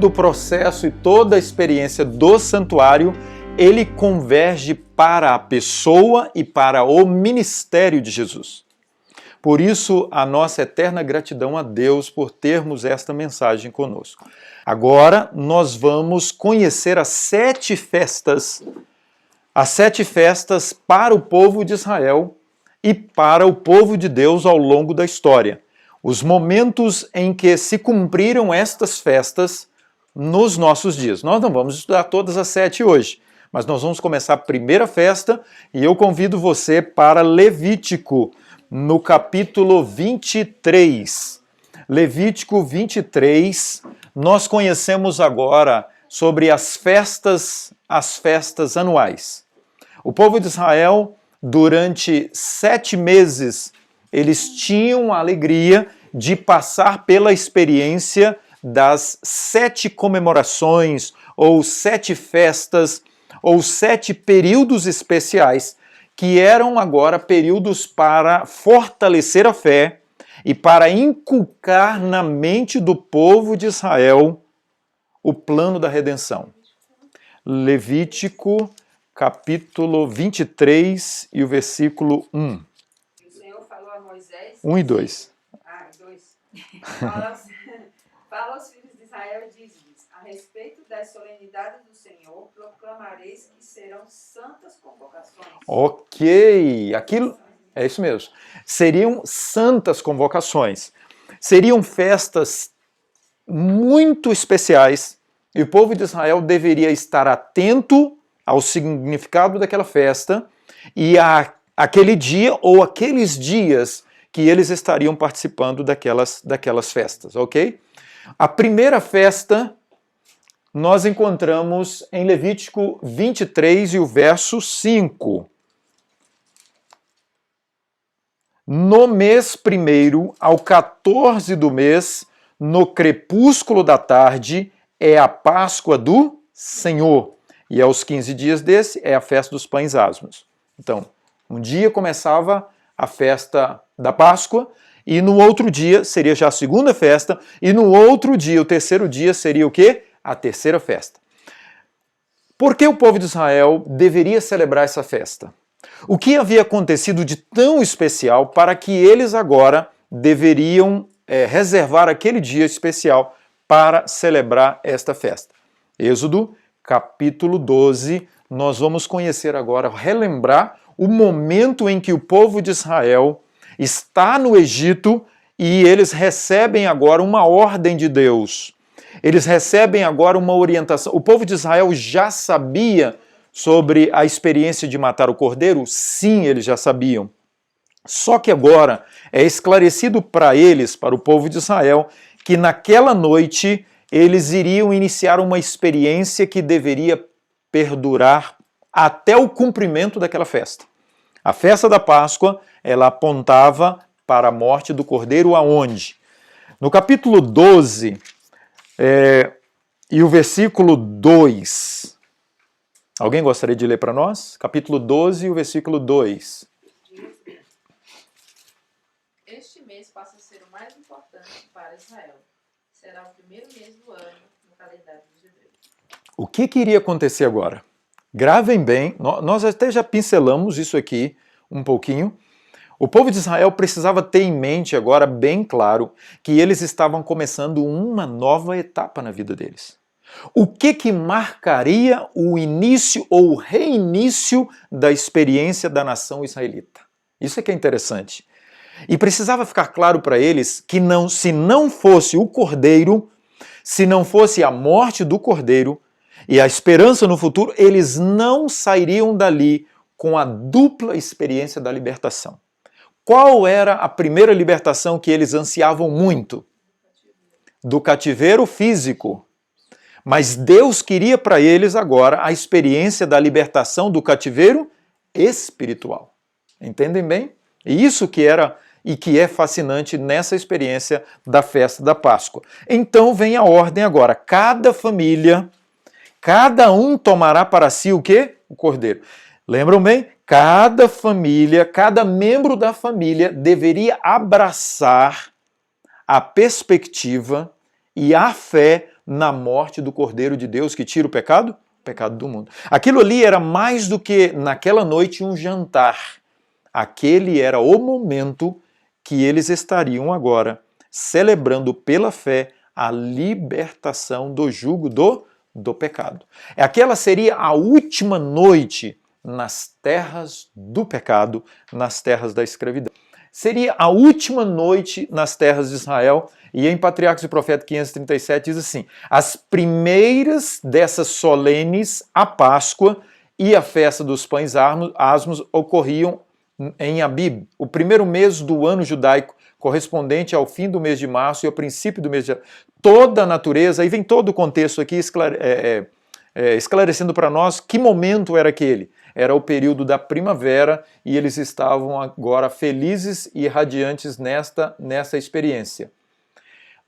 todo o processo e toda a experiência do santuário, ele converge para a pessoa e para o ministério de Jesus. Por isso, a nossa eterna gratidão a Deus por termos esta mensagem conosco. Agora, nós vamos conhecer as 7 festas para o povo de Israel e para o povo de Deus ao longo da história. Os momentos em que se cumpriram estas festas nos nossos dias. Nós não vamos estudar todas as 7 hoje, mas nós vamos começar a primeira festa e eu convido você para Levítico, no capítulo 23. Levítico 23, nós conhecemos agora sobre as festas anuais. O povo de Israel, durante 7 meses, eles tinham a alegria de passar pela experiência das 7 comemorações, ou 7 festas, ou 7 períodos especiais, que eram agora períodos para fortalecer a fé e para inculcar na mente do povo de Israel o plano da redenção. Levítico, capítulo 23 e o versículo 1. O Senhor falou a Moisés... 1 e 2. 2. Fala aos filhos de Israel e diz-lhes: a respeito das solenidades do Senhor, proclamareis que serão santas convocações. Ok, aquilo é isso mesmo. Seriam santas convocações. Seriam festas muito especiais e o povo de Israel deveria estar atento ao significado daquela festa e àquele dia ou aqueles dias que eles estariam participando daquelas festas, ok? A primeira festa nós encontramos em Levítico 23 e o verso 5. No mês primeiro, ao 14 do mês, no crepúsculo da tarde, é a Páscoa do Senhor. E aos 15 dias desse é a festa dos pães asmos. Então, um dia começava a festa da Páscoa, e no outro dia seria já a segunda festa, e no outro dia, o terceiro dia, seria o quê? A terceira festa. Por que o povo de Israel deveria celebrar essa festa? O que havia acontecido de tão especial para que eles agora deveriam reservar aquele dia especial para celebrar esta festa? Êxodo, capítulo 12, nós vamos conhecer agora, relembrar o momento em que o povo de Israel está no Egito e eles recebem agora uma ordem de Deus. Eles recebem agora uma orientação. O povo de Israel já sabia sobre a experiência de matar o cordeiro? Sim, eles já sabiam. Só que agora é esclarecido para eles, para o povo de Israel, que naquela noite eles iriam iniciar uma experiência que deveria perdurar até o cumprimento daquela festa. A festa da Páscoa, ela apontava para a morte do cordeiro aonde? No capítulo 12, e o versículo 2. Alguém gostaria de ler para nós? Capítulo 12 e o versículo 2. Este mês passa a ser o mais importante para Israel. Será o primeiro mês do ano no calendário dos hebreus. O que iria acontecer agora? Gravem bem, nós até já pincelamos isso aqui um pouquinho. O povo de Israel precisava ter em mente agora, bem claro, que eles estavam começando uma nova etapa na vida deles. O que marcaria o início ou o reinício da experiência da nação israelita? Isso é que é interessante. E precisava ficar claro para eles que se não fosse o cordeiro, se não fosse a morte do cordeiro e a esperança no futuro, eles não sairiam dali com a dupla experiência da libertação. Qual era a primeira libertação que eles ansiavam muito? Do cativeiro físico. Mas Deus queria para eles agora a experiência da libertação do cativeiro espiritual. Entendem bem? E isso que era e que é fascinante nessa experiência da festa da Páscoa. Então vem a ordem agora. Cada família, cada um tomará para si o quê? O cordeiro. Lembram bem? Cada família, cada membro da família deveria abraçar a perspectiva e a fé na morte do Cordeiro de Deus que tira o pecado do mundo. Aquilo ali era mais do que naquela noite um jantar. Aquele era o momento que eles estariam agora celebrando pela fé a libertação do jugo do pecado. Aquela seria a última noite nas terras do pecado, nas terras da escravidão. Seria a última noite nas terras de Israel, e em Patriarcas e Profeta 537 diz assim: as primeiras dessas solenes, a Páscoa e a festa dos pães asmos, ocorriam em Abib, o primeiro mês do ano judaico, correspondente ao fim do mês de março e ao princípio do mês de abril. Toda a natureza, aí vem todo o contexto aqui esclarecendo para nós que momento era aquele. Era o período da primavera e eles estavam agora felizes e radiantes nessa experiência.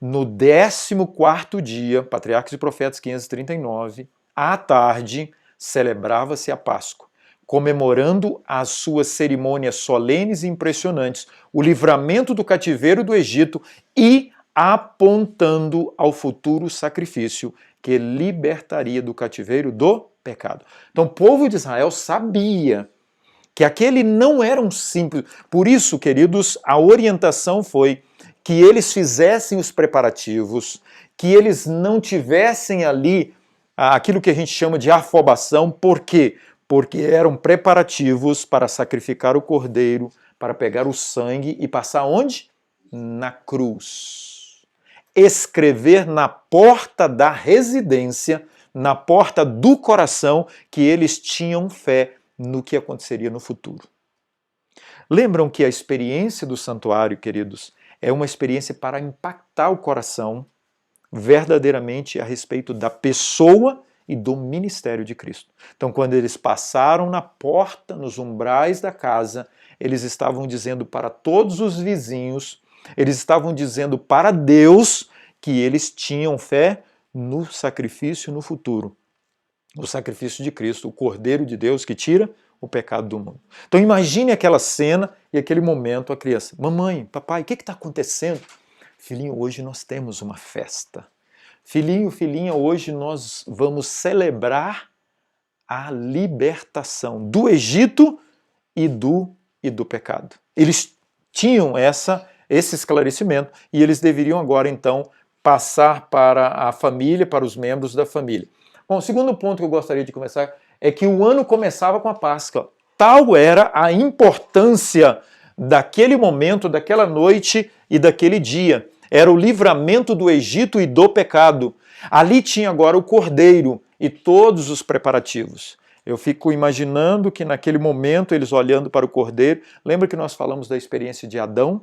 No 14º dia, Patriarcas e Profetas 539, à tarde, celebrava-se a Páscoa, comemorando as suas cerimônias solenes e impressionantes, o livramento do cativeiro do Egito e apontando ao futuro sacrifício que libertaria do cativeiro do pecado. Então o povo de Israel sabia que aquele não era um simples... Por isso, queridos, a orientação foi que eles fizessem os preparativos, que eles não tivessem ali aquilo que a gente chama de afobação. Por quê? Porque eram preparativos para sacrificar o cordeiro, para pegar o sangue e passar onde? Na cruz. Escrever na porta da residência, na porta do coração, que eles tinham fé no que aconteceria no futuro. Lembram que a experiência do santuário, queridos, é uma experiência para impactar o coração verdadeiramente a respeito da pessoa e do ministério de Cristo. Então, quando eles passaram na porta, nos umbrais da casa, eles estavam dizendo para todos os vizinhos, eles estavam dizendo para Deus que eles tinham fé no sacrifício no futuro. O sacrifício de Cristo, o Cordeiro de Deus que tira o pecado do mundo. Então imagine aquela cena e aquele momento, a criança: mamãe, papai, o que está acontecendo? Filhinho, hoje nós temos uma festa. Filhinho, filhinha, hoje nós vamos celebrar a libertação do Egito e do pecado. Eles tinham esse esclarecimento e eles deveriam agora então passar para a família, para os membros da família. Bom, o segundo ponto que eu gostaria de começar é que o ano começava com a Páscoa. Tal era a importância daquele momento, daquela noite e daquele dia. Era o livramento do Egito e do pecado. Ali tinha agora o cordeiro e todos os preparativos. Eu fico imaginando que naquele momento, eles olhando para o cordeiro, lembra que nós falamos da experiência de Adão?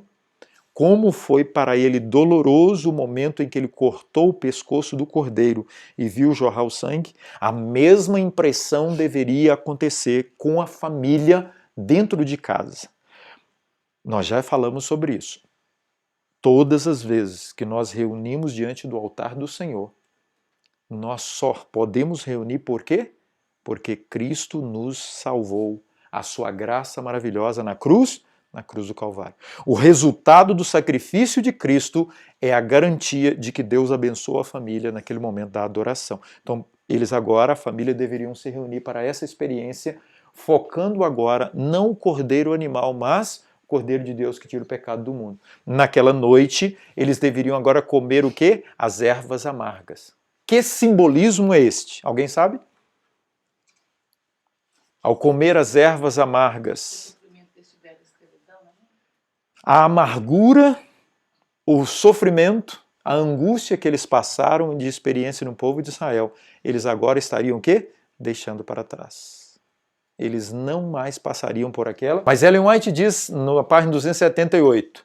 Como foi para ele doloroso o momento em que ele cortou o pescoço do cordeiro e viu jorrar o sangue? A mesma impressão deveria acontecer com a família dentro de casa. Nós já falamos sobre isso. Todas as vezes que nós reunimos diante do altar do Senhor, nós só podemos reunir por quê? Porque Cristo nos salvou, a sua graça maravilhosa na cruz do Calvário. O resultado do sacrifício de Cristo é a garantia de que Deus abençoa a família naquele momento da adoração. Então, eles agora, a família, deveriam se reunir para essa experiência, focando agora não o cordeiro animal, mas o Cordeiro de Deus que tira o pecado do mundo. Naquela noite, eles deveriam agora comer o quê? As ervas amargas. Que simbolismo é este? Alguém sabe? Ao comer as ervas amargas, a amargura, o sofrimento, a angústia que eles passaram de experiência no povo de Israel, eles agora estariam o quê? Deixando para trás. Eles não mais passariam por aquela. Mas Ellen White diz, na página 278,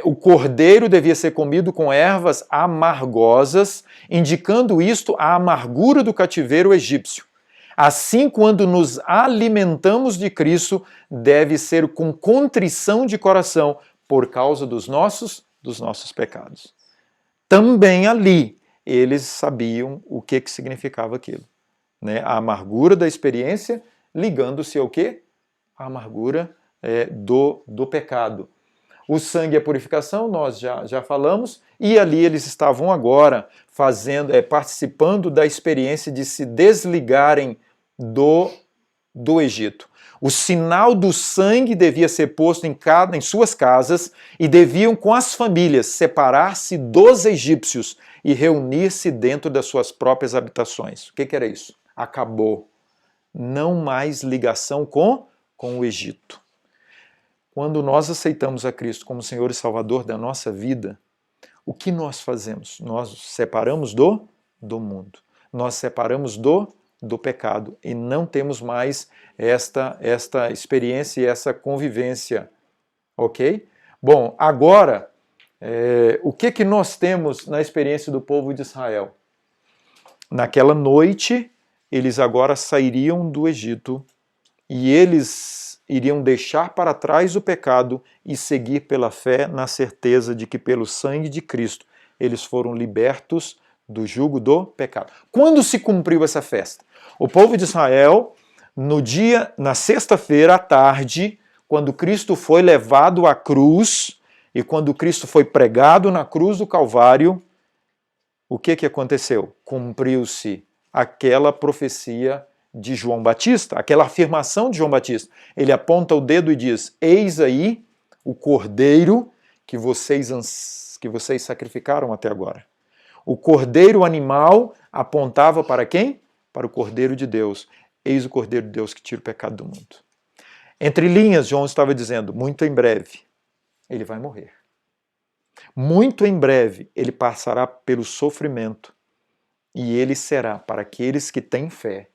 o cordeiro devia ser comido com ervas amargosas, indicando isto a amargura do cativeiro egípcio. Assim, quando nos alimentamos de Cristo, deve ser com contrição de coração por causa dos nossos pecados. Também ali, eles sabiam o que significava aquilo. Né? A amargura da experiência ligando-se ao quê? A amargura do pecado. O sangue é purificação, nós já falamos, e ali eles estavam agora participando da experiência de se desligarem do Egito. O sinal do sangue devia ser posto em suas casas e deviam, com as famílias, separar-se dos egípcios e reunir-se dentro das suas próprias habitações. O que era isso? Acabou. Não mais ligação com o Egito. Quando nós aceitamos a Cristo como Senhor e Salvador da nossa vida, o que nós fazemos? Nós separamos do mundo. Nós separamos do pecado e não temos mais esta experiência e essa convivência, ok? Bom, agora, o que nós temos na experiência do povo de Israel? Naquela noite, eles agora sairiam do Egito e eles iriam deixar para trás o pecado e seguir pela fé na certeza de que pelo sangue de Cristo eles foram libertos do jugo do pecado. Quando se cumpriu essa festa? O povo de Israel, na sexta-feira à tarde, quando Cristo foi levado à cruz e quando Cristo foi pregado na cruz do Calvário, o que aconteceu? Cumpriu-se aquela profecia de João Batista, aquela afirmação de João Batista. Ele aponta o dedo e diz: eis aí o cordeiro que vocês sacrificaram até agora. O cordeiro animal apontava para quem? Para o Cordeiro de Deus. Eis o Cordeiro de Deus que tira o pecado do mundo. Entre linhas, João estava dizendo, muito em breve, ele vai morrer. Muito em breve, ele passará pelo sofrimento e ele será, para aqueles que têm fé,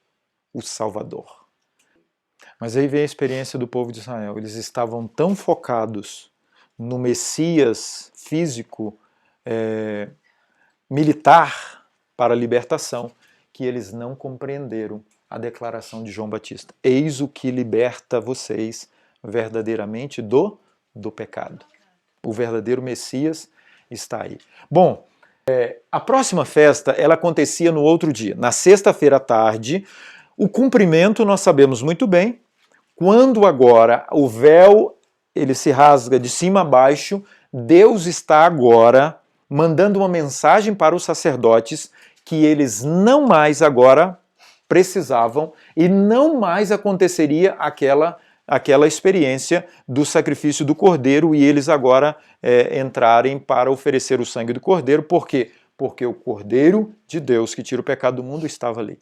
o Salvador. Mas aí vem a experiência do povo de Israel. Eles estavam tão focados no Messias físico, militar, para a libertação, que eles não compreenderam a declaração de João Batista. Eis o que liberta vocês verdadeiramente do pecado. O verdadeiro Messias está aí. Bom, a próxima festa, ela acontecia no outro dia, na sexta-feira à tarde. O cumprimento nós sabemos muito bem, quando agora o véu ele se rasga de cima a baixo, Deus está agora mandando uma mensagem para os sacerdotes que eles não mais agora precisavam e não mais aconteceria aquela experiência do sacrifício do cordeiro e eles agora entrarem para oferecer o sangue do cordeiro. Por quê? Porque o cordeiro de Deus que tira o pecado do mundo estava ali.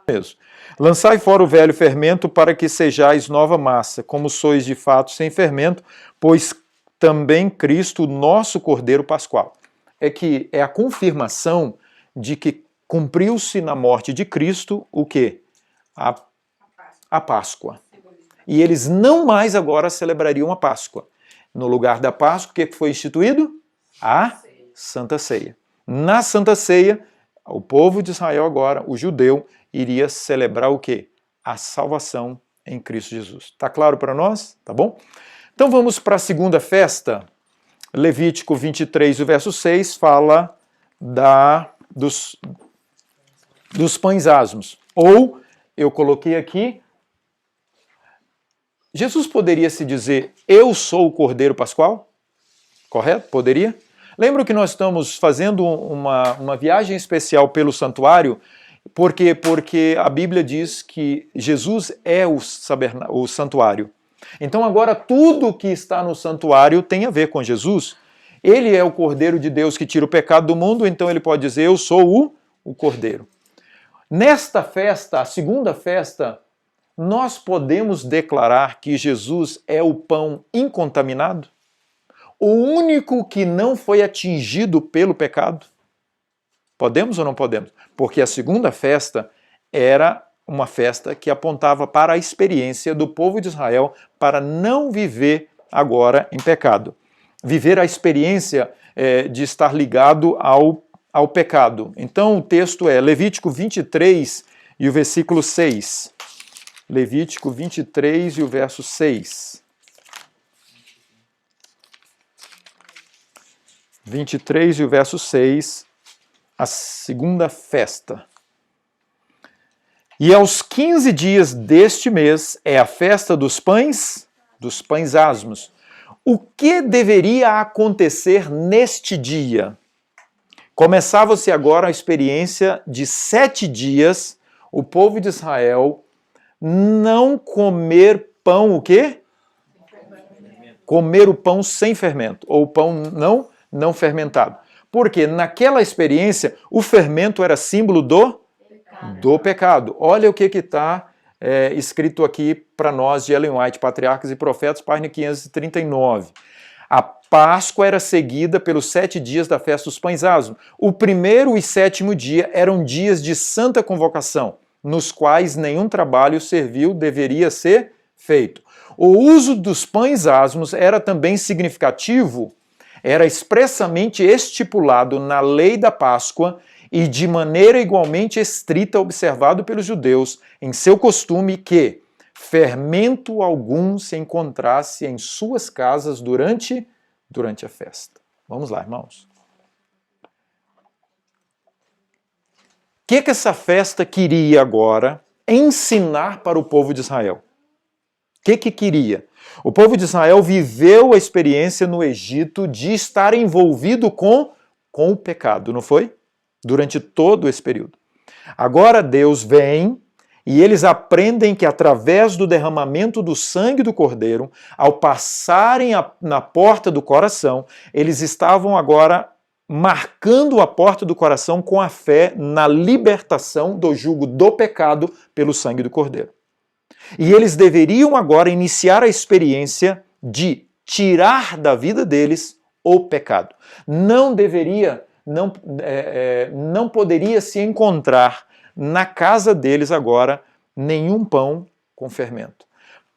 Mesmo. Lançai fora o velho fermento para que sejais nova massa, como sois de fato sem fermento, pois também Cristo, nosso Cordeiro Pascual. É a confirmação de que cumpriu-se na morte de Cristo o quê? A Páscoa. E eles não mais agora celebrariam a Páscoa. No lugar da Páscoa, o que foi instituído? A Santa Ceia. Na Santa Ceia, o povo de Israel agora, o judeu, iria celebrar o quê? A salvação em Cristo Jesus. Tá claro para nós? Tá bom? Então vamos para a segunda festa. Levítico 23, o verso 6, fala dos pães asmos. Ou, eu coloquei aqui, Jesus poderia se dizer, eu sou o Cordeiro Pascual? Correto? Poderia? Lembra que nós estamos fazendo uma viagem especial pelo santuário, porque a Bíblia diz que Jesus é o santuário. Então agora tudo que está no santuário tem a ver com Jesus. Ele é o Cordeiro de Deus que tira o pecado do mundo, então ele pode dizer, eu sou o Cordeiro. Nesta festa, a segunda festa, nós podemos declarar que Jesus é o pão incontaminado? O único que não foi atingido pelo pecado? Podemos ou não podemos? Porque a segunda festa era uma festa que apontava para a experiência do povo de Israel para não viver agora em pecado. Viver a experiência de estar ligado ao pecado. Então o texto é Levítico 23 e o versículo 6. Levítico 23 e o verso 6. 23 e o verso 6, a segunda festa. E aos 15 dias deste mês é a festa dos pães asmos. O que deveria acontecer neste dia? Começava-se agora a experiência de 7 dias, o povo de Israel não comer pão, o quê? Comer o pão sem fermento, ou pão não fermentado. Porque naquela experiência, o fermento era símbolo do pecado. Olha o que está escrito aqui para nós de Ellen White, Patriarcas e Profetas, página 539. A Páscoa era seguida pelos 7 dias da festa dos pães asmos. O primeiro e 7º dia eram dias de santa convocação, nos quais nenhum trabalho servil deveria ser feito. O uso dos pães asmos era também significativo, era expressamente estipulado na lei da Páscoa e de maneira igualmente estrita observado pelos judeus em seu costume que fermento algum se encontrasse em suas casas durante a festa. Vamos lá, irmãos. O que essa festa queria agora ensinar para o povo de Israel? O que queria? O povo de Israel viveu a experiência no Egito de estar envolvido com o pecado, não foi? Durante todo esse período. Agora Deus vem e eles aprendem que através do derramamento do sangue do Cordeiro, ao passarem na porta do coração, eles estavam agora marcando a porta do coração com a fé na libertação do jugo do pecado pelo sangue do Cordeiro. E eles deveriam agora iniciar a experiência de tirar da vida deles o pecado. Não poderia se encontrar na casa deles agora nenhum pão com fermento.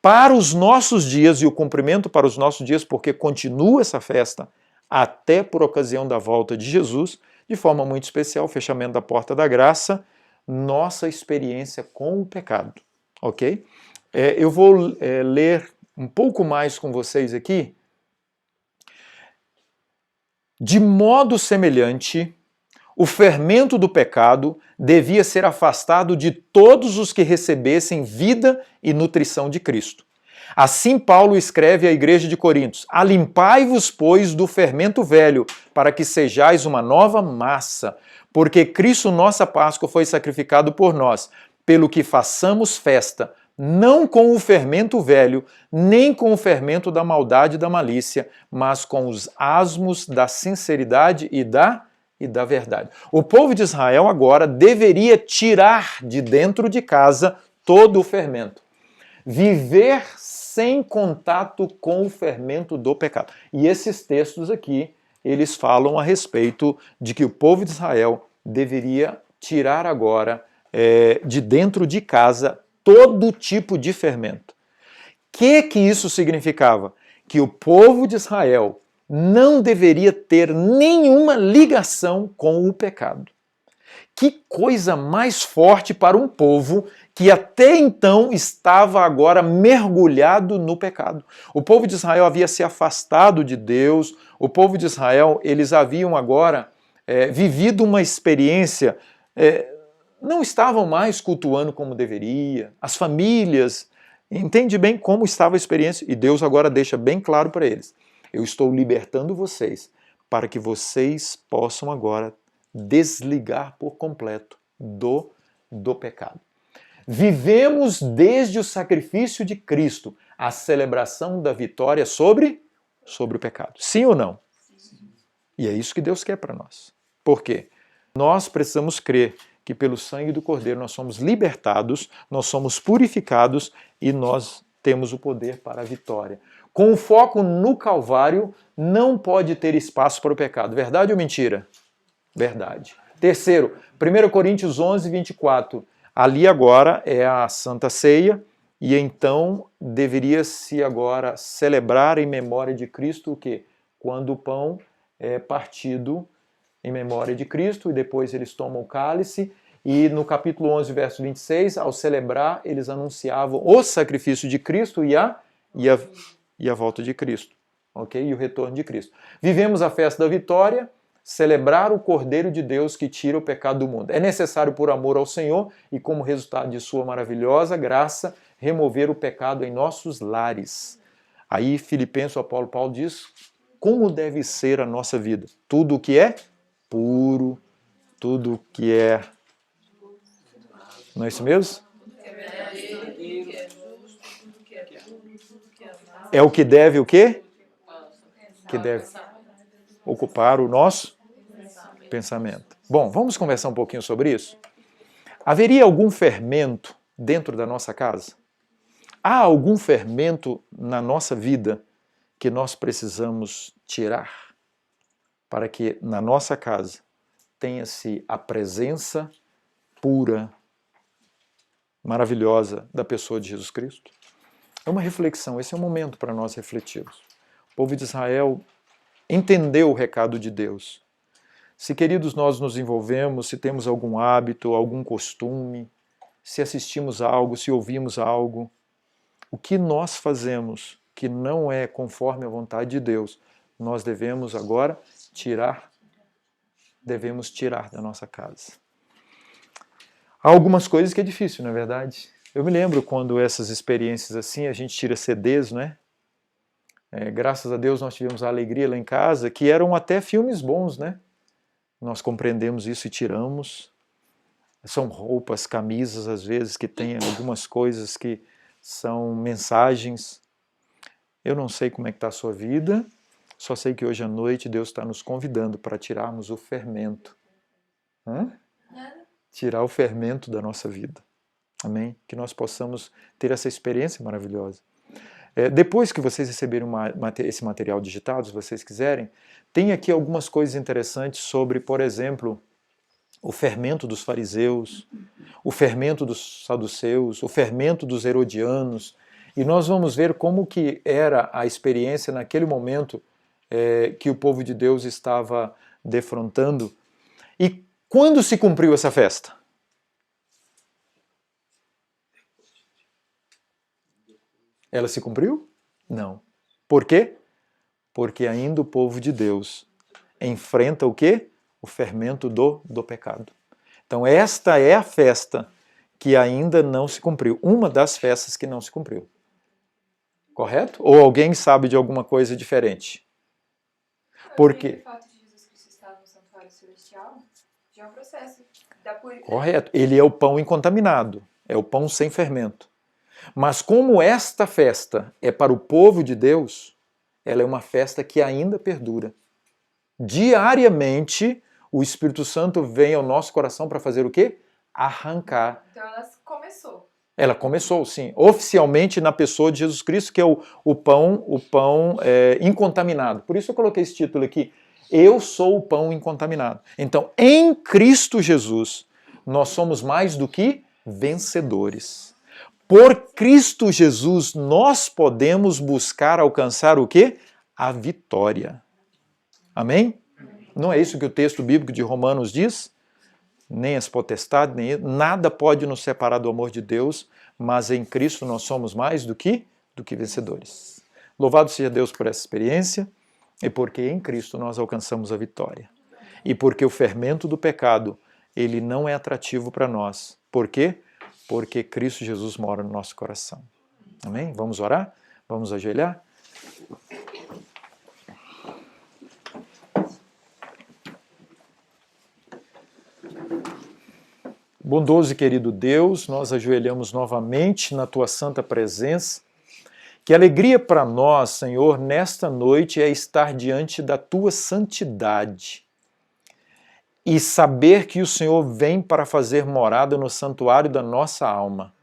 Para os nossos dias, e o cumprimento para os nossos dias, porque continua essa festa até por ocasião da volta de Jesus, de forma muito especial, o fechamento da porta da graça, nossa experiência com o pecado. Ok? Eu vou ler um pouco mais com vocês aqui. De modo semelhante, o fermento do pecado devia ser afastado de todos os que recebessem vida e nutrição de Cristo. Assim Paulo escreve à igreja de Coríntios: alimpai-vos, pois, do fermento velho, para que sejais uma nova massa, porque Cristo, nossa Páscoa, foi sacrificado por nós, pelo que façamos festa, não com o fermento velho, nem com o fermento da maldade e da malícia, mas com os asmos da sinceridade e da verdade. O povo de Israel agora deveria tirar de dentro de casa todo o fermento. Viver sem contato com o fermento do pecado. E esses textos aqui, eles falam a respeito de que o povo de Israel deveria tirar agora de dentro de casa todo tipo de fermento. O que isso significava? Que o povo de Israel não deveria ter nenhuma ligação com o pecado. Que coisa mais forte para um povo que até então estava agora mergulhado no pecado. O povo de Israel havia se afastado de Deus, o povo de Israel, eles haviam agora vivido uma experiência, não estavam mais cultuando como deveria, as famílias, entende bem como estava a experiência, e Deus agora deixa bem claro para eles: eu estou libertando vocês para que vocês possam agora desligar por completo do pecado. Vivemos desde o sacrifício de Cristo a celebração da vitória sobre o pecado. Sim ou não? Sim. E é isso que Deus quer para nós. Por quê? Nós precisamos crer que pelo sangue do Cordeiro nós somos libertados, nós somos purificados e nós temos o poder para a vitória. Com o foco no Calvário, não pode ter espaço para o pecado. Verdade ou mentira? Verdade. Terceiro, 1 Coríntios 11, 24. Ali agora é a Santa Ceia, e então deveria-se agora celebrar em memória de Cristo o quê? Quando o pão é partido em memória de Cristo, e depois eles tomam o cálice, e no capítulo 11, verso 26, ao celebrar, eles anunciavam o sacrifício de Cristo e a volta de Cristo, ok? E o retorno de Cristo. Vivemos a festa da vitória, celebrar o Cordeiro de Deus que tira o pecado do mundo. É necessário, por amor ao Senhor e como resultado de sua maravilhosa graça, remover o pecado em nossos lares. Aí Filipenses, o apóstolo Paulo diz como deve ser a nossa vida. Tudo o que é puro, tudo o que é... Não é isso mesmo? É o que deve o quê? Que deve ocupar o nosso pensamento. Bom, vamos conversar um pouquinho sobre isso? Haveria algum fermento dentro da nossa casa? Há algum fermento na nossa vida que nós precisamos tirar para que na nossa casa tenha-se a presença pura, maravilhosa da pessoa de Jesus Cristo? É uma reflexão, esse é um momento para nós refletirmos. O povo de Israel entendeu o recado de Deus. Se, queridos, nós nos envolvemos, se temos algum hábito, algum costume, se assistimos a algo, se ouvimos algo, o que nós fazemos que não é conforme a vontade de Deus, nós devemos agora tirar da nossa casa. Há algumas coisas que é difícil, não é verdade? Eu me lembro quando essas experiências assim, a gente tira CDs, né? Graças a Deus nós tivemos a alegria lá em casa, que eram até filmes bons, né? Nós compreendemos isso e tiramos. São roupas, camisas, às vezes, que tem algumas coisas que são mensagens. Eu não sei como é que está a sua vida, só sei que hoje à noite Deus está nos convidando para tirarmos o fermento. Tirar o fermento da nossa vida. Amém? Que nós possamos ter essa experiência maravilhosa. Depois que vocês receberem esse material digitado, se vocês quiserem, tem aqui algumas coisas interessantes sobre, por exemplo, o fermento dos fariseus, o fermento dos saduceus, o fermento dos herodianos, e nós vamos ver como que era a experiência naquele momento que o povo de Deus estava defrontando. E quando se cumpriu essa festa? Ela se cumpriu? Não. Por quê? Porque ainda o povo de Deus enfrenta o quê? O fermento do pecado. Então esta é a festa que ainda não se cumpriu. Uma das festas que não se cumpriu. Correto? Ou alguém sabe de alguma coisa diferente? Porque o fato de Jesus Cristo estar no santuário celestial já é um processo da purificação. Correto. Ele é o pão incontaminado. É o pão sem fermento. Mas como esta festa é para o povo de Deus, ela é uma festa que ainda perdura. Diariamente, o Espírito Santo vem ao nosso coração para fazer o quê? Arrancar. Então ela começou. Ela começou, sim, oficialmente na pessoa de Jesus Cristo, que é o pão incontaminado. Por isso eu coloquei esse título aqui, Eu sou o pão incontaminado. Então, em Cristo Jesus, nós somos mais do que vencedores. Por Cristo Jesus, nós podemos buscar alcançar o quê? A vitória. Amém? Não é isso que o texto bíblico de Romanos diz? Nem as potestades, nem nada pode nos separar do amor de Deus, mas em Cristo nós somos mais do que vencedores. Louvado seja Deus por essa experiência, e porque em Cristo nós alcançamos a vitória. E porque o fermento do pecado, ele não é atrativo para nós. Por quê? Porque Cristo Jesus mora no nosso coração. Amém? Vamos orar? Vamos ajoelhar? Bondoso e querido Deus, nós ajoelhamos novamente na Tua santa presença. Que alegria para nós, Senhor, nesta noite é estar diante da Tua santidade e saber que o Senhor vem para fazer morada no santuário da nossa alma.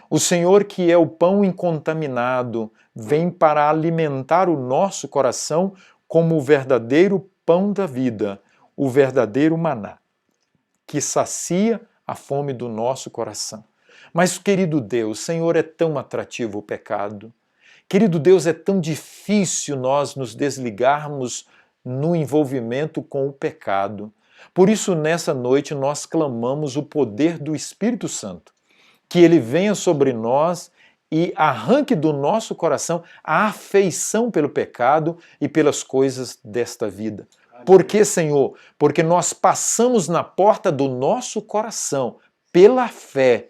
O Senhor, que é o pão incontaminado, vem para alimentar o nosso coração como o verdadeiro pão da vida, o verdadeiro maná, que sacia a fome do nosso coração. Mas, querido Deus, Senhor, é tão atrativo o pecado. Querido Deus, é tão difícil nós nos desligarmos no envolvimento com o pecado. Por isso, nessa noite, nós clamamos o poder do Espírito Santo, que ele venha sobre nós e arranque do nosso coração a afeição pelo pecado e pelas coisas desta vida. Por que, Senhor? Porque nós passamos na porta do nosso coração, pela fé,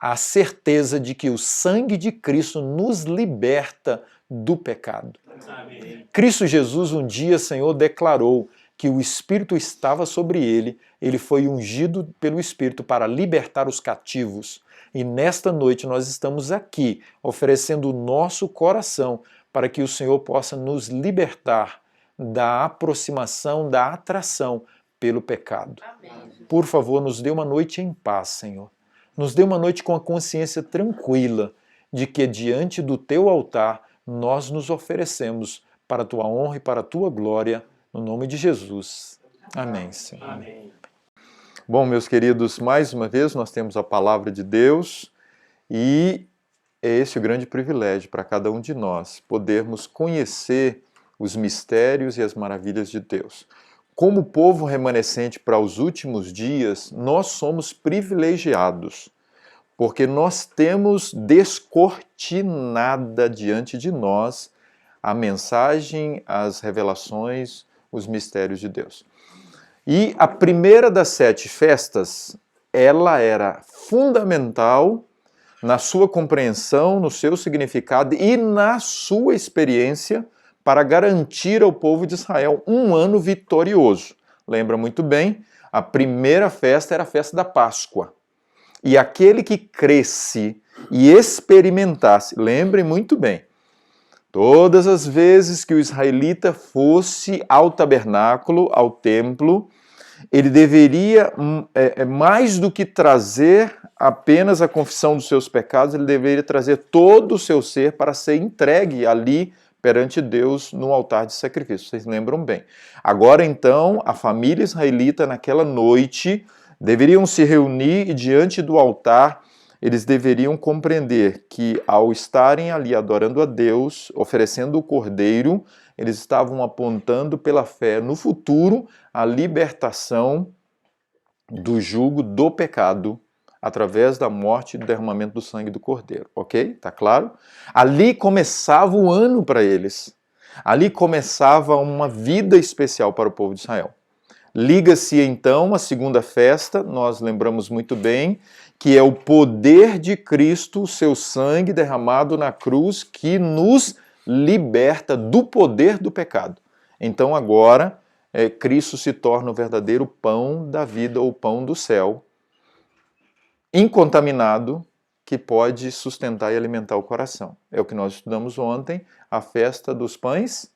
a certeza de que o sangue de Cristo nos liberta do pecado. Amém. Cristo Jesus um dia, Senhor, declarou que o Espírito estava sobre ele foi ungido pelo Espírito para libertar os cativos. E nesta noite nós estamos aqui oferecendo o nosso coração para que o Senhor possa nos libertar da aproximação, da atração pelo pecado. Amém. Por favor, nos dê uma noite em paz, Senhor. Nos dê uma noite com a consciência tranquila de que diante do teu altar nós nos oferecemos para a tua honra e para a tua glória, no nome de Jesus. Amém, Senhor. Amém. Bom, meus queridos, mais uma vez nós temos a palavra de Deus e é esse o grande privilégio para cada um de nós, podermos conhecer os mistérios e as maravilhas de Deus. Como povo remanescente para os últimos dias, nós somos privilegiados, porque nós temos descortinada diante de nós a mensagem, as revelações, os mistérios de Deus. E a primeira das 7 festas, ela era fundamental na sua compreensão, no seu significado e na sua experiência para garantir ao povo de Israel um ano vitorioso. Lembra muito bem, a primeira festa era a festa da Páscoa. E aquele que cresce e experimentasse, lembrem muito bem, todas as vezes que o israelita fosse ao tabernáculo, ao templo, ele deveria, mais do que trazer apenas a confissão dos seus pecados, ele deveria trazer todo o seu ser para ser entregue ali perante Deus no altar de sacrifício. Vocês lembram bem. Agora então, a família israelita naquela noite deveriam se reunir e diante do altar eles deveriam compreender que ao estarem ali adorando a Deus, oferecendo o cordeiro, eles estavam apontando pela fé no futuro a libertação do jugo do pecado através da morte e do derramamento do sangue do cordeiro, ok? Tá claro? Ali começava o ano para eles. Ali começava uma vida especial para o povo de Israel. Liga-se então a segunda festa, nós lembramos muito bem, que é o poder de Cristo, o seu sangue derramado na cruz, que nos liberta do poder do pecado. Então agora, Cristo se torna o verdadeiro pão da vida, ou pão do céu, incontaminado, que pode sustentar e alimentar o coração. É o que nós estudamos ontem, a festa dos pães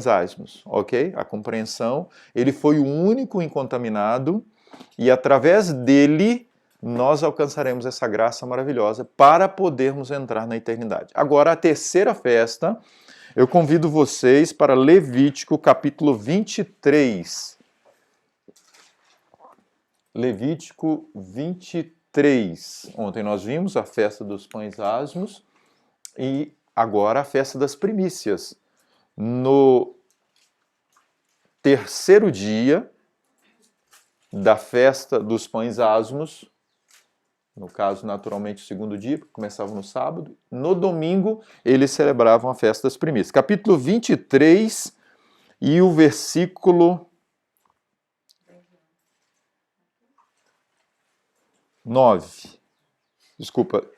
asmos, ok? A compreensão, ele foi o único incontaminado e através dele nós alcançaremos essa graça maravilhosa para podermos entrar na eternidade. Agora, a terceira festa, eu convido vocês para Levítico capítulo 23. Levítico 23. Ontem nós vimos a festa dos pães asmos e agora a festa das primícias. No terceiro dia da festa dos pães asmos, no caso, naturalmente, o segundo dia, porque começava no sábado, no domingo eles celebravam a festa das primícias. Capítulo 23 e o versículo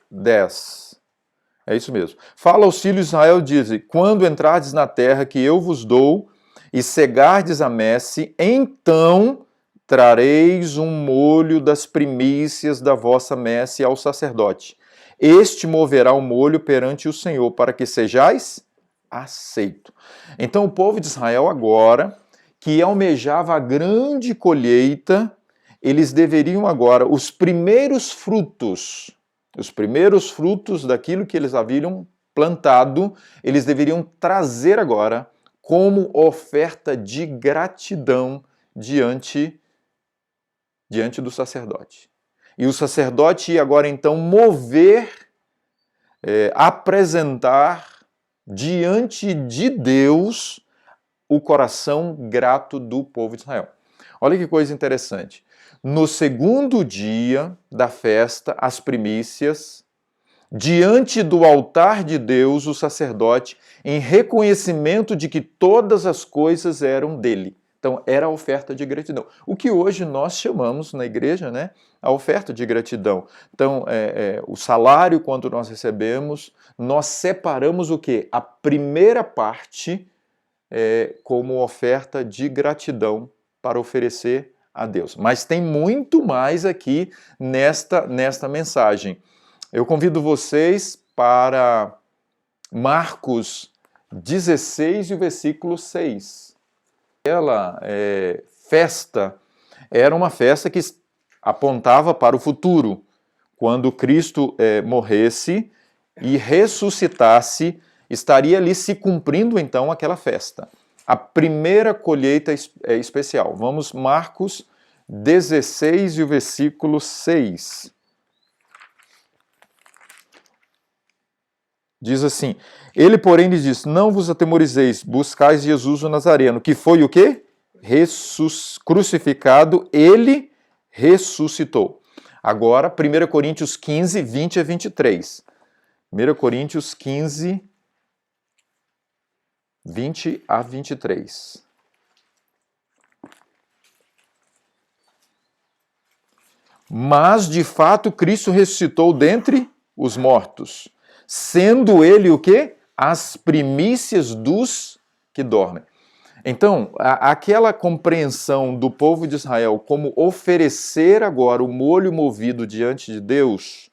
10. É isso mesmo. Fala aos filhos de Israel, diz: quando entrardes na terra que eu vos dou e cegardes a messe, então trareis um molho das primícias da vossa messe ao sacerdote. Este moverá o molho perante o Senhor, para que sejais aceito. Então o povo de Israel agora, que almejava a grande colheita, eles deveriam agora, os primeiros frutos daquilo que eles haviam plantado, eles deveriam trazer agora como oferta de gratidão diante do sacerdote. E o sacerdote ia agora então apresentar diante de Deus o coração grato do povo de Israel. Olha que coisa interessante. No segundo dia da festa, as primícias, diante do altar de Deus, o sacerdote, em reconhecimento de que todas as coisas eram dele, Então, era a oferta de gratidão. O que hoje nós chamamos na igreja, né, a oferta de gratidão. Então, o salário, quando nós recebemos, nós separamos o quê? A primeira parte como oferta de gratidão para oferecer a Deus. Mas tem muito mais aqui nesta mensagem. Eu convido vocês para Marcos 16 e o versículo 6. Aquela festa era uma festa que apontava para o futuro, quando Cristo morresse e ressuscitasse, estaria ali se cumprindo então aquela festa. A primeira colheita especial. Vamos, Marcos 16 e o versículo 6. Diz assim: ele, porém, lhes disse: não vos atemorizeis, buscais Jesus o Nazareno, que foi o quê? Crucificado, ele ressuscitou. Agora, 1 Coríntios 15, 20 a 23. 1 Coríntios 15, 20 a 23. Mas, de fato, Cristo ressuscitou dentre os mortos, sendo ele o quê? As primícias dos que dormem. Então, aquela compreensão do povo de Israel como oferecer agora o molho movido diante de Deus,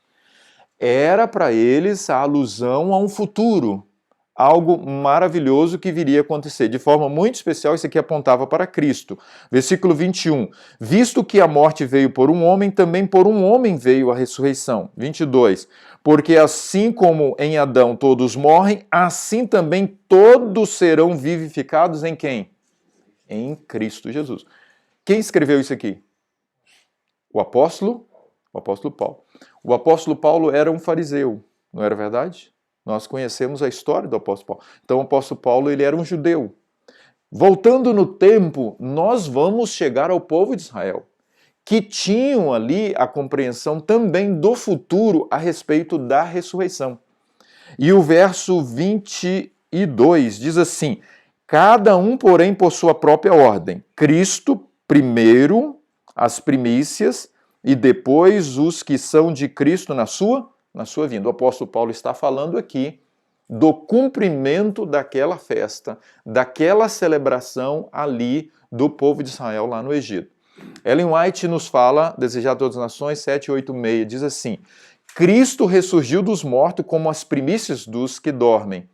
era para eles a alusão a um futuro, algo maravilhoso que viria a acontecer. De forma muito especial, isso aqui apontava para Cristo. Versículo 21. Visto que a morte veio por um homem, também por um homem veio a ressurreição. 22. Porque assim como em Adão todos morrem, assim também todos serão vivificados em quem? Em Cristo Jesus. Quem escreveu isso aqui? O apóstolo Paulo. O apóstolo Paulo era um fariseu, não era verdade? Nós conhecemos a história do apóstolo Paulo. Então o apóstolo Paulo, ele era um judeu. Voltando no tempo, nós vamos chegar ao povo de Israel, que tinham ali a compreensão também do futuro a respeito da ressurreição. E o verso 22 diz assim: cada um, porém, por sua própria ordem. Cristo, primeiro, as primícias, e depois os que são de Cristo na sua vinda. O apóstolo Paulo está falando aqui do cumprimento daquela festa, daquela celebração ali do povo de Israel lá no Egito. Ellen White nos fala, Desejar a Todas as Nações, 786, diz assim: Cristo ressurgiu dos mortos como as primícias dos que dormem.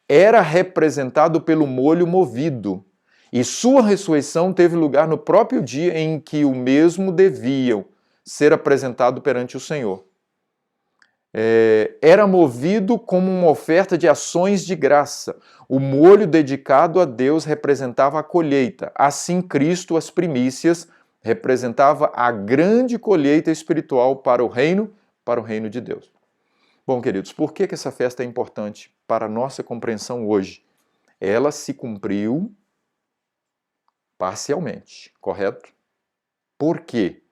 Era representado pelo molho movido, e sua ressurreição teve lugar no próprio dia em que o mesmo deviam ser apresentado perante o Senhor. Era movido como uma oferta de ações de graça. O molho dedicado a Deus representava a colheita. Assim, Cristo, as primícias, representava a grande colheita espiritual para o reino de Deus. Bom, queridos, por que essa festa é importante para a nossa compreensão hoje? Ela se cumpriu parcialmente, correto? Por quê?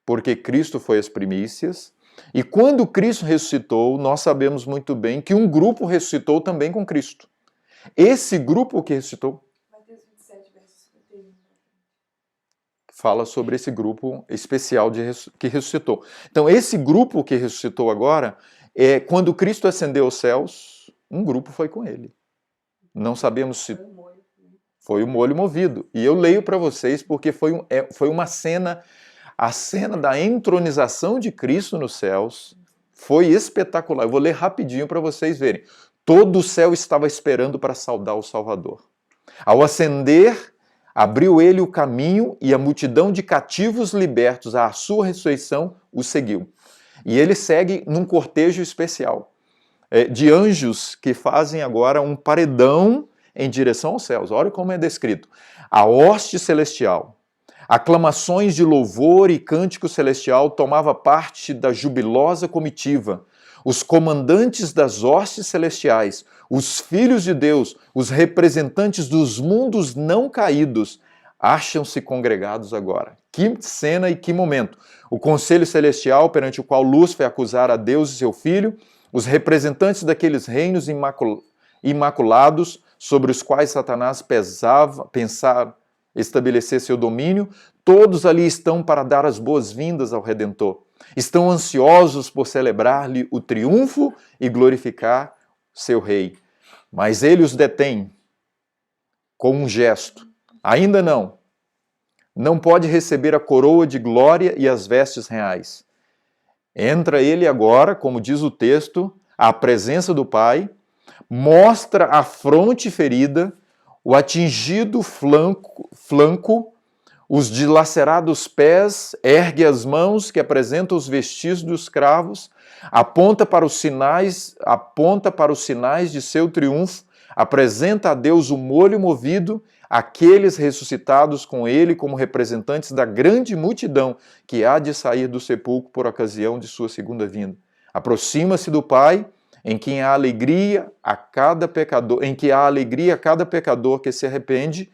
Porque Cristo foi as primícias, e quando Cristo ressuscitou, nós sabemos muito bem que um grupo ressuscitou também com Cristo. Esse grupo que ressuscitou Mateus 27, verso 51. fala sobre esse grupo especial que ressuscitou. Então, esse grupo que ressuscitou agora, quando Cristo ascendeu aos céus, um grupo foi com ele. Não sabemos se foi o molho movido. E eu leio para vocês porque foi uma cena. A cena da entronização de Cristo nos céus foi espetacular. Eu vou ler rapidinho para vocês verem. Todo o céu estava esperando para saudar o Salvador. Ao ascender, abriu ele o caminho e a multidão de cativos libertos à sua ressurreição o seguiu. E ele segue num cortejo especial de anjos que fazem agora um paredão em direção aos céus. Olha como é descrito. A hoste celestial, aclamações de louvor e cântico celestial tomava parte da jubilosa comitiva. Os comandantes das hostes celestiais, os filhos de Deus, os representantes dos mundos não caídos, acham-se congregados agora. Que cena e que momento! O conselho celestial perante o qual Lúcifer acusara a Deus e seu filho, os representantes daqueles reinos imaculados sobre os quais Satanás estabelecer seu domínio, todos ali estão para dar as boas-vindas ao Redentor. Estão ansiosos por celebrar-lhe o triunfo e glorificar seu rei. Mas ele os detém com um gesto. Ainda não. Não pode receber a coroa de glória e as vestes reais. Entra ele agora, como diz o texto, à presença do Pai, mostra a fronte ferida, o atingido flanco, os dilacerados pés, ergue as mãos que apresentam os vestígios dos cravos, aponta para os sinais de seu triunfo, apresenta a Deus o molho movido, aqueles ressuscitados com ele como representantes da grande multidão que há de sair do sepulcro por ocasião de sua segunda vinda. Aproxima-se do Pai, em que há alegria a cada pecador que se arrepende,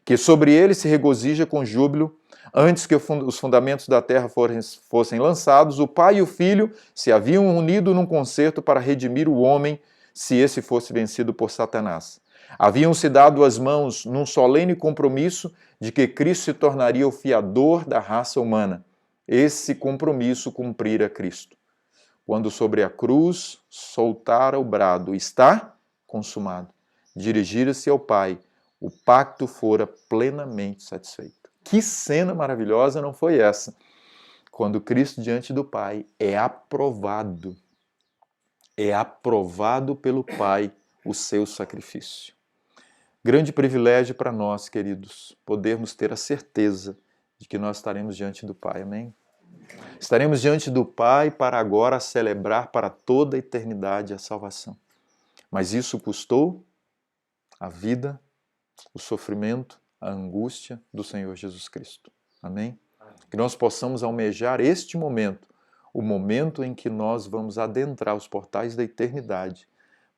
que sobre ele se regozija com júbilo. Antes que os fundamentos da terra fossem lançados, o Pai e o Filho se haviam unido num concerto para redimir o homem, se esse fosse vencido por Satanás. Haviam-se dado as mãos num solene compromisso de que Cristo se tornaria o fiador da raça humana. Esse compromisso cumprira Cristo, quando sobre a cruz soltara o brado, está consumado. Dirigira-se ao Pai, o pacto fora plenamente satisfeito. Que cena maravilhosa não foi essa? Quando Cristo diante do Pai é aprovado pelo Pai o seu sacrifício. Grande privilégio para nós, queridos, podermos ter a certeza de que nós estaremos diante do Pai, amém? Estaremos diante do Pai para agora celebrar para toda a eternidade a salvação. Mas isso custou a vida, o sofrimento, a angústia do Senhor Jesus Cristo. Amém? Que nós possamos almejar este momento, o momento em que nós vamos adentrar os portais da eternidade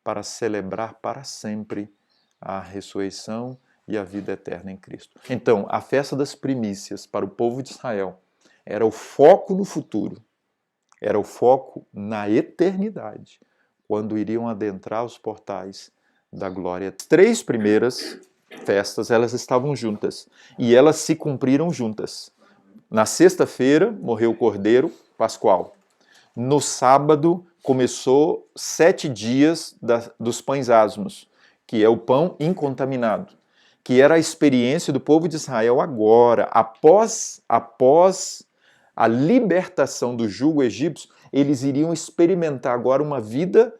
para celebrar para sempre a ressurreição e a vida eterna em Cristo. Então, a festa das primícias para o povo de Israel era o foco no futuro, era o foco na eternidade, quando iriam adentrar os portais da glória. As 3 primeiras festas, elas estavam juntas, e elas se cumpriram juntas. Na sexta-feira, morreu o Cordeiro Pascual. No sábado, começou 7 dias dos pães asmos, que é o pão incontaminado, que era a experiência do povo de Israel agora, após a libertação do jugo egípcio, eles iriam experimentar agora uma vida,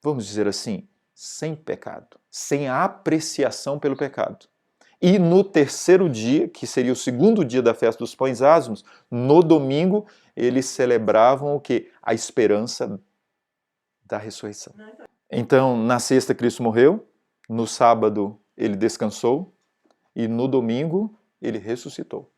vamos dizer assim, sem pecado, sem a apreciação pelo pecado. E no terceiro dia, que seria o segundo dia da festa dos pães asmos, no domingo, eles celebravam o quê? A esperança da ressurreição. Então, na sexta, Cristo morreu, no sábado, ele descansou, e no domingo, ele ressuscitou.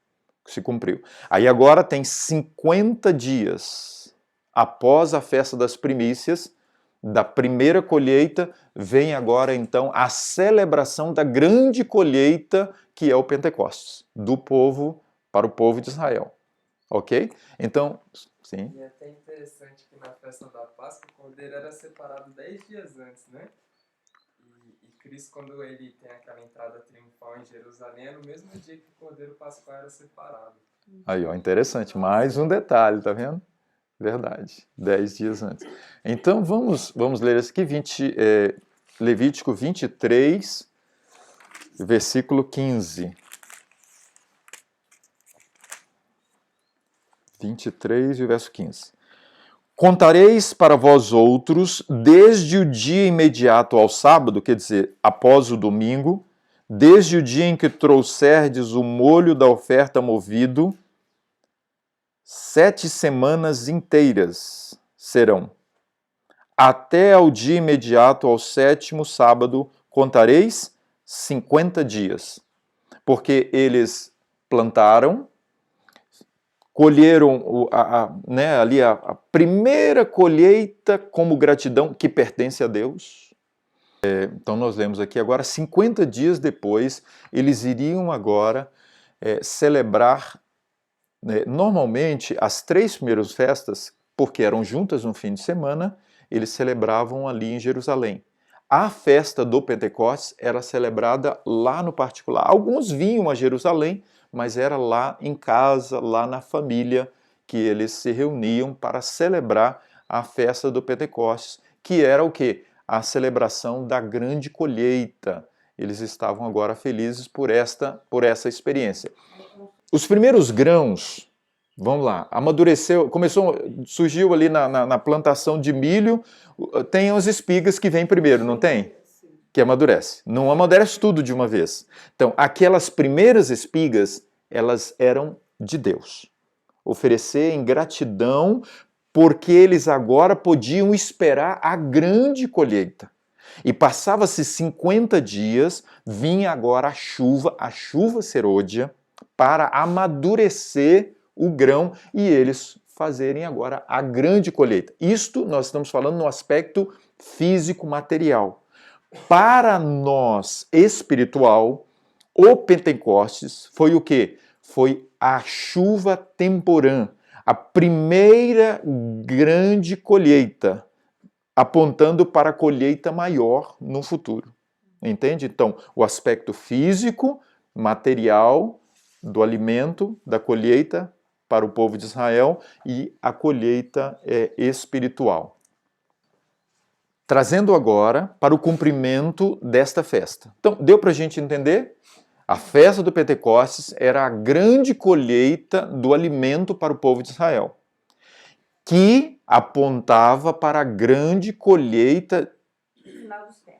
Se cumpriu. Aí agora tem 50 dias após a festa das primícias, da primeira colheita, vem agora então a celebração da grande colheita, que é o Pentecostes, do povo para o povo de Israel. Ok? Então, sim. E é até interessante que na festa da Páscoa o cordeiro era separado 10 dias antes, né? E Cristo, quando ele tem aquela entrada triunfal em Jerusalém, é no mesmo dia que o cordeiro pascual era separado. Aí, ó, interessante. Mais um detalhe, tá vendo? Verdade. 10 dias antes. Então, vamos ler isso aqui, Levítico 23, versículo 15. 23 e verso 15. Contareis para vós outros, desde o dia imediato ao sábado, quer dizer, após o domingo, desde o dia em que trouxerdes o molho da oferta movido, 7 semanas inteiras serão. Até ao dia imediato ao 7º sábado, contareis 50 dias. Porque eles plantaram, colheram ali a primeira colheita como gratidão que pertence a Deus. Então nós lemos aqui agora, 50 dias depois, eles iriam agora celebrar, normalmente as 3 primeiras festas, porque eram juntas no fim de semana, eles celebravam ali em Jerusalém. a festa do Pentecostes era celebrada lá no particular. Alguns vinham a Jerusalém, mas era lá em casa, lá na família, que eles se reuniam para celebrar a festa do Pentecostes, que era o quê? A celebração da grande colheita. Eles estavam agora felizes por essa experiência. Os primeiros grãos, vamos lá, amadureceu, surgiu ali na plantação de milho, tem as espigas que vêm primeiro, não tem? Que amadurece. Não amadurece tudo de uma vez. Então, aquelas primeiras espigas, elas eram de Deus. Oferecer em gratidão, porque eles agora podiam esperar a grande colheita. E passava-se 50 dias, vinha agora a chuva serôdia, para amadurecer o grão e eles fazerem agora a grande colheita. Isto nós estamos falando no aspecto físico-material. Para nós, espiritual, o Pentecostes foi o quê? Foi a chuva temporã, a primeira grande colheita, apontando para a colheita maior no futuro. Entende? Então, o aspecto físico, material, do alimento, da colheita para o povo de Israel e a colheita espiritual. Trazendo agora para o cumprimento desta festa. Então, deu para a gente entender? A festa do Pentecostes era a grande colheita do alimento para o povo de Israel, que apontava para a grande colheita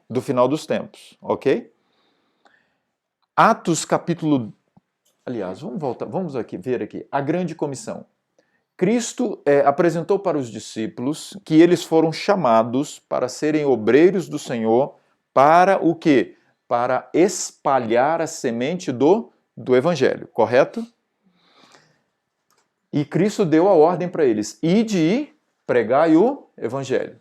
do final dos tempos, ok? Atos capítulo... Aliás, vamos ver aqui, a grande comissão. Cristo apresentou para os discípulos que eles foram chamados para serem obreiros do Senhor para o quê? Para espalhar a semente do Evangelho, correto? E Cristo deu a ordem para eles, ide e pregai o Evangelho.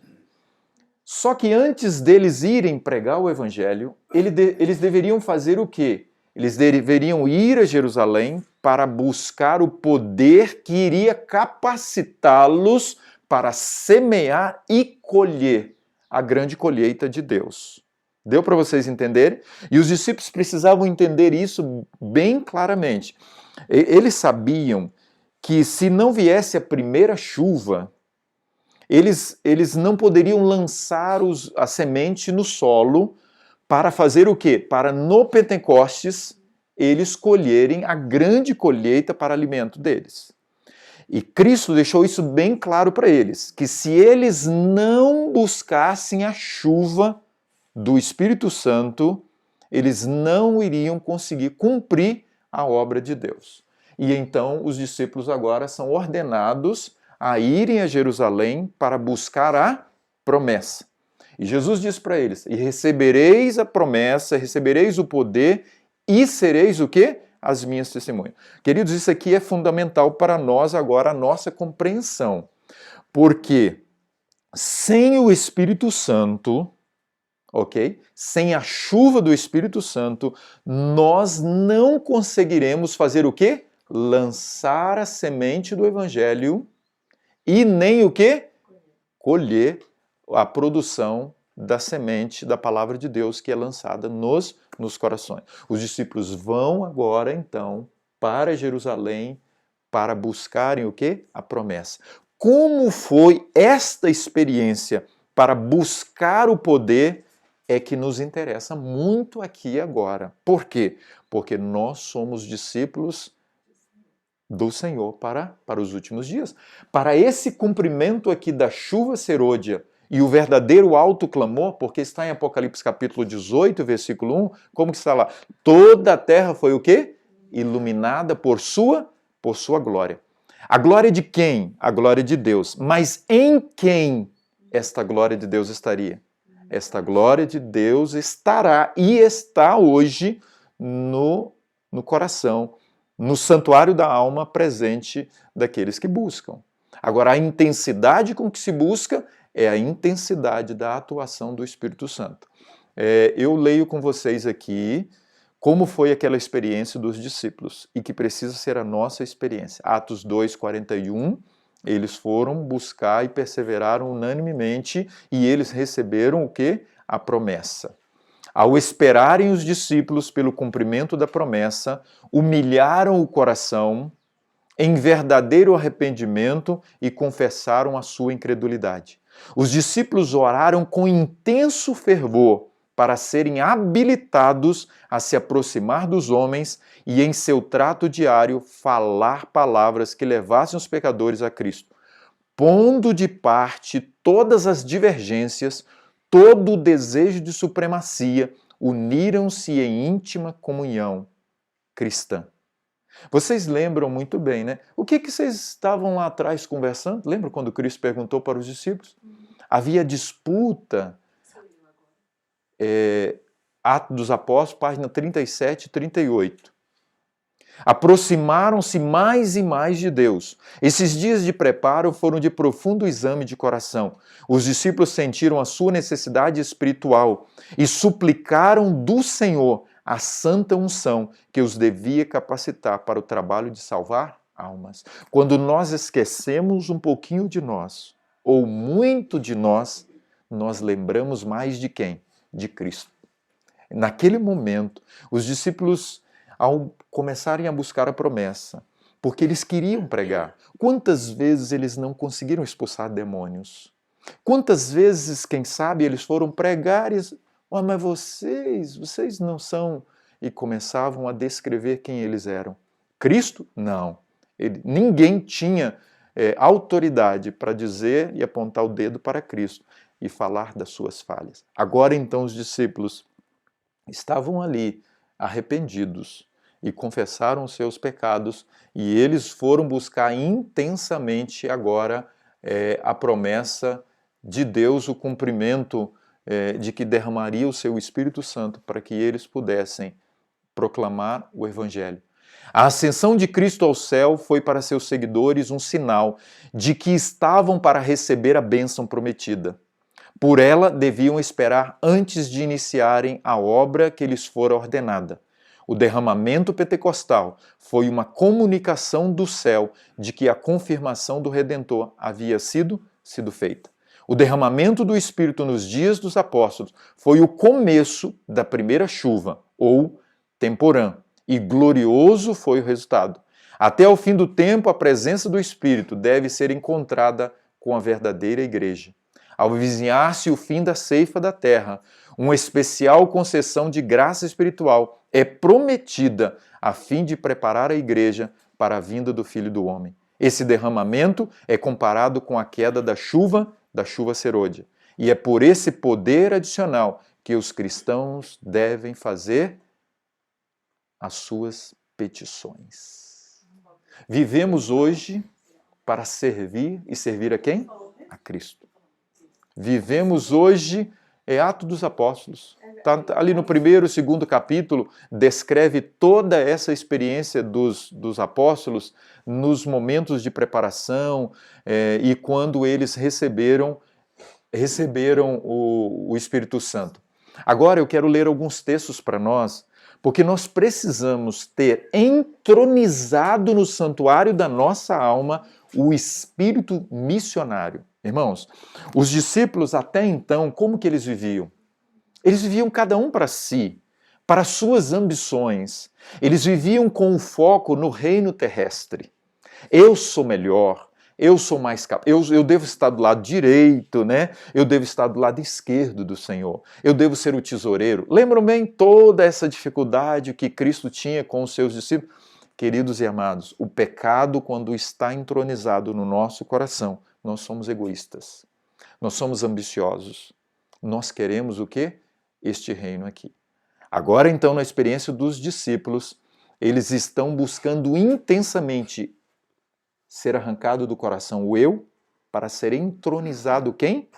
Só que antes deles irem pregar o Evangelho, eles deveriam fazer o quê? Eles deveriam ir a Jerusalém para buscar o poder que iria capacitá-los para semear e colher a grande colheita de Deus. Deu para vocês entenderem? E os discípulos precisavam entender isso bem claramente. Eles sabiam que se não viesse a primeira chuva, eles não poderiam lançar a semente no solo para fazer o quê? Para no Pentecostes eles colherem a grande colheita para alimento deles. E Cristo deixou isso bem claro para eles, que se eles não buscassem a chuva do Espírito Santo, eles não iriam conseguir cumprir a obra de Deus. E então os discípulos agora são ordenados a irem a Jerusalém para buscar a promessa. E Jesus diz para eles, e recebereis a promessa, recebereis o poder e sereis o quê? As minhas testemunhas. Queridos, isso aqui é fundamental para nós agora, a nossa compreensão. Porque sem o Espírito Santo, ok? Sem a chuva do Espírito Santo, nós não conseguiremos fazer o quê? Lançar a semente do Evangelho e nem o quê? Colher a produção da semente da palavra de Deus que é lançada nos corações. Os discípulos vão agora, então, para Jerusalém para buscarem o quê? A promessa. Como foi esta experiência para buscar o poder é que nos interessa muito aqui e agora. Por quê? Porque nós somos discípulos do Senhor para os últimos dias. Para esse cumprimento aqui da chuva serôdia e o verdadeiro alto clamor, porque está em Apocalipse capítulo 18, versículo 1, como que está lá? Toda a terra foi o quê? Iluminada por sua glória. A glória de quem? A glória de Deus. Mas em quem esta glória de Deus estaria? Esta glória de Deus estará e está hoje no coração, no santuário da alma presente daqueles que buscam. Agora, a intensidade com que se busca é a intensidade da atuação do Espírito Santo. Eu leio com vocês aqui como foi aquela experiência dos discípulos e que precisa ser a nossa experiência. Atos 2:41, eles foram buscar e perseveraram unanimemente e eles receberam o quê? a promessa. Ao esperarem os discípulos pelo cumprimento da promessa, humilharam o coração em verdadeiro arrependimento e confessaram a sua incredulidade. Os discípulos oraram com intenso fervor para serem habilitados a se aproximar dos homens e, em seu trato diário, falar palavras que levassem os pecadores a Cristo, pondo de parte todas as divergências, todo o desejo de supremacia, uniram-se em íntima comunhão cristã. Vocês lembram muito bem, né? O que vocês estavam lá atrás conversando? Lembra quando Cristo perguntou para os discípulos? Havia disputa. Atos dos Apóstolos, página 37 e 38. Aproximaram-se mais e mais de Deus. Esses dias de preparo foram de profundo exame de coração. Os discípulos sentiram a sua necessidade espiritual e suplicaram do Senhor a santa unção que os devia capacitar para o trabalho de salvar almas. Quando nós esquecemos um pouquinho de nós, ou muito de nós, nós lembramos mais de quem? De Cristo. Naquele momento, os discípulos, ao começarem a buscar a promessa, porque eles queriam pregar, quantas vezes eles não conseguiram expulsar demônios? Quantas vezes, quem sabe, eles foram pregar e oh, mas vocês não são... E começavam a descrever quem eles eram. Cristo? Não. Ninguém tinha autoridade para dizer e apontar o dedo para Cristo e falar das suas falhas. Agora então os discípulos estavam ali arrependidos e confessaram os seus pecados e eles foram buscar intensamente agora a promessa de Deus, o cumprimento de que derramaria o seu Espírito Santo para que eles pudessem proclamar o Evangelho. A ascensão de Cristo ao céu foi para seus seguidores um sinal de que estavam para receber a bênção prometida. Por ela deviam esperar antes de iniciarem a obra que lhes fora ordenada. O derramamento pentecostal foi uma comunicação do céu de que a confirmação do Redentor havia sido feita. O derramamento do Espírito nos dias dos apóstolos foi o começo da primeira chuva, ou temporã, e glorioso foi o resultado. Até o fim do tempo, a presença do Espírito deve ser encontrada com a verdadeira igreja. Ao vizinhar-se o fim da ceifa da terra, uma especial concessão de graça espiritual é prometida a fim de preparar a igreja para a vinda do Filho do Homem. Esse derramamento é comparado com a queda da chuva serôdia. E é por esse poder adicional que os cristãos devem fazer as suas petições. Vivemos hoje para servir, e servir a quem? A Cristo. Vivemos hoje, Atos dos Apóstolos. Tá ali no primeiro e segundo capítulo, descreve toda essa experiência dos apóstolos nos momentos de preparação e quando eles receberam o Espírito Santo. Agora eu quero ler alguns textos para nós, porque nós precisamos ter entronizado no santuário da nossa alma o espírito missionário. Irmãos, os discípulos até então, como que eles viviam? Eles viviam cada um para si, para suas ambições. Eles viviam com o foco no reino terrestre. Eu sou melhor, eu sou mais capaz, eu devo estar do lado direito, né? Eu devo estar do lado esquerdo do Senhor. Eu devo ser o tesoureiro. Lembram bem toda essa dificuldade que Cristo tinha com os seus discípulos? Queridos e amados, o pecado, quando está entronizado no nosso coração, nós somos egoístas. Nós somos ambiciosos. Nós queremos o quê? Este reino aqui. Agora, então, na experiência dos discípulos, eles estão buscando intensamente ser arrancado do coração o eu para ser entronizado quem?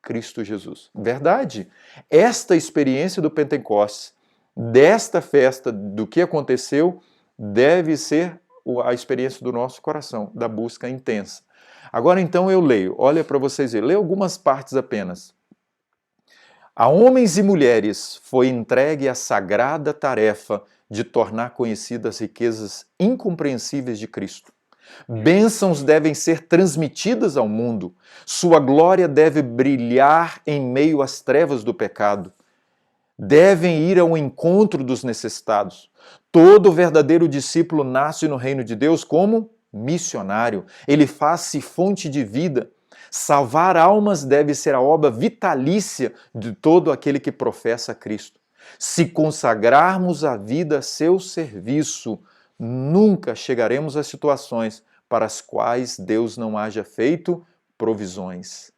Cristo Jesus. Verdade. Esta experiência do Pentecostes, desta festa, do que aconteceu, deve ser a experiência do nosso coração, da busca intensa. Agora então eu leio, olha para vocês verem, leio algumas partes apenas. A homens e mulheres foi entregue a sagrada tarefa de tornar conhecidas as riquezas incompreensíveis de Cristo. Bênçãos devem ser transmitidas ao mundo. Sua glória deve brilhar em meio às trevas do pecado. Devem ir ao encontro dos necessitados. Todo verdadeiro discípulo nasce no reino de Deus como missionário. Ele faz-se fonte de vida. Salvar almas deve ser a obra vitalícia de todo aquele que professa Cristo. Se consagrarmos a vida a seu serviço, nunca chegaremos a situações para as quais Deus não haja feito provisões.